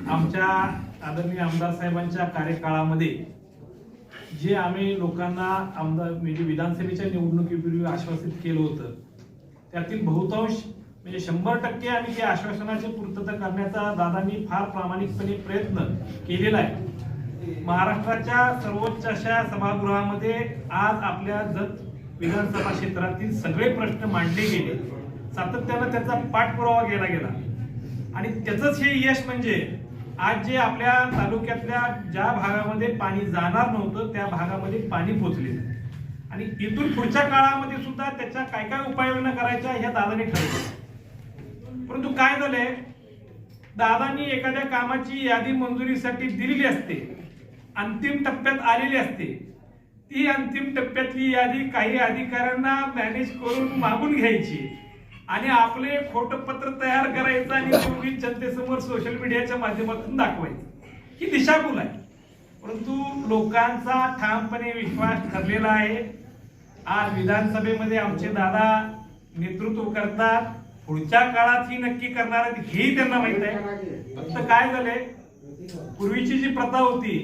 आमच्या आदरणीय आमदार साहेबांच्या कार्यकाळामध्ये जे आम्ही लोकांना आमदार म्हणजे विधानसभेच्या निवडणुकीपूर्वी आश्वासित केलं होतं त्यातील बहुतांश म्हणजे 100% आम्ही त्या आश्वासनाची पूर्तता करण्याचा दादांनी फार प्रामाणिकपणे प्रयत्न केलेला आहे। महाराष्ट्राच्या सर्वोच्च अशा सभागृहामध्ये आज आपल्या जत विधानसभा क्षेत्रातील सगळे प्रश्न मांडले गेले, सातत्यानं त्याचा पाठपुरावा केला गेला आणि त्याचंच हे यश म्हणजे आज जे आपल्या तालुक्यातल्या ज्या भागामध्ये पाणी जाणार नव्हतं त्या भागामध्ये पाणी पोहोचलेलं आणि इथून पुढच्या काळामध्ये सुद्धा त्याच्या काय काय उपाययोजना करायच्या ह्या दादाने ठरवलं। परंतु काय झालंय, दादांनी एखाद्या कामाची यादी मंजुरीसाठी दिलेली असते, अंतिम टप्प्यात आलेली असते, ती अंतिम टप्प्यातली यादी काही अधिकाऱ्यांना मॅनेज करून मागून घ्यायची आणि आपले खोटं पत्र तयार करायचं आणि तुम्ही जनतेसमोर सोशल मीडियाच्या माध्यमातून दाखवायचं, ही दिशाभूल आहे। परंतु लोकांचा ठामपणे विश्वास ठरलेला आहे। आज विधानसभेमध्ये आमचे दादा नेतृत्व करतात, पुढच्या काळात ही नक्की करणार आहेत हेही त्यांना माहित आहे। फक्त काय झालंय, पूर्वीची जी प्रथा होती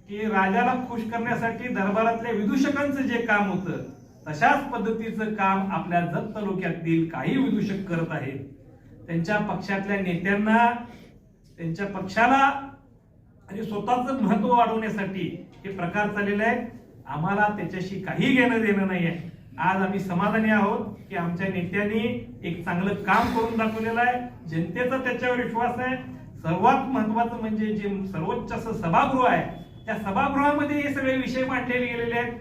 की राजाला खुश करण्यासाठी दरबारातल्या विदूषकांचं जे काम होतं तशाच पद्धतीचं काम आपल्या जत तालुक्यातील काही विदूषक करत आहेत। त्यांच्या पक्षातल्या नेत्यांना, त्यांच्या पक्षाला आणि स्वतःचं महत्व वाढवण्यासाठी हे प्रकार चाललेले आहेत। आम्हाला त्याच्याशी काही घेणं देणं नाही आहे। आज आम्ही समाधानी आहोत की आमच्या नेत्यांनी एक चांगलं काम करून दाखवलेलं आहे, जनतेचा त्याच्यावर विश्वास आहे। सर्वात महत्वाचं म्हणजे जे सर्वोच्च असं सभागृह आहे त्या सभागृहामध्ये हे सगळे विषय मांडलेले गेलेले आहेत,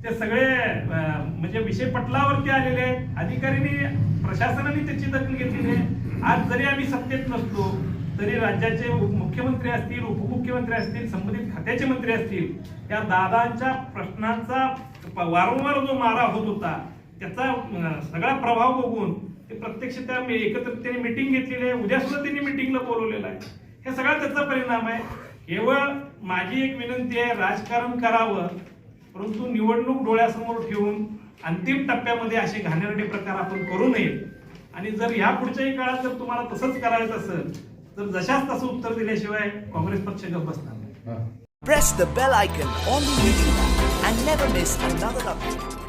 ते सगळे म्हणजे विषय पटलावरती आलेले आहेत। अधिकाऱ्यांनी, प्रशासनाने त्याची दखल घेतलेली आहे। आज जरी आम्ही सत्तेत नसलो तरी राज्याचे मुख्यमंत्री असतील, उपमुख्यमंत्री असतील, संबंधित खात्याचे मंत्री असतील, त्या दादांच्या प्रश्नांचा वारंवार जो मारा होत होता त्याचा सगळा प्रभाव बघून ते प्रत्यक्ष त्या एकत्रितपणे मीटिंग घेतलेली आहे। उद्या सुद्धा त्यांनी मीटिंगला बोलवलेलं आहे। हे सगळा त्याचा परिणाम आहे। केवळ माझी एक विनंती आहे, राजकारण करावं परंतु निवडणूक डोळ्यासमोर ठेवून अंतिम टप्प्यामध्ये असे घाणेरडे प्रकार आपण करू नये। आणि जर या पुढच्याही काळात जर तुम्हाला तसंच करायचं असेल तर जशाच तसं उत्तर दिल्याशिवाय काँग्रेस पक्ष गप्प बसणार नाही। Press the bell icon on the YouTube app and never miss another update.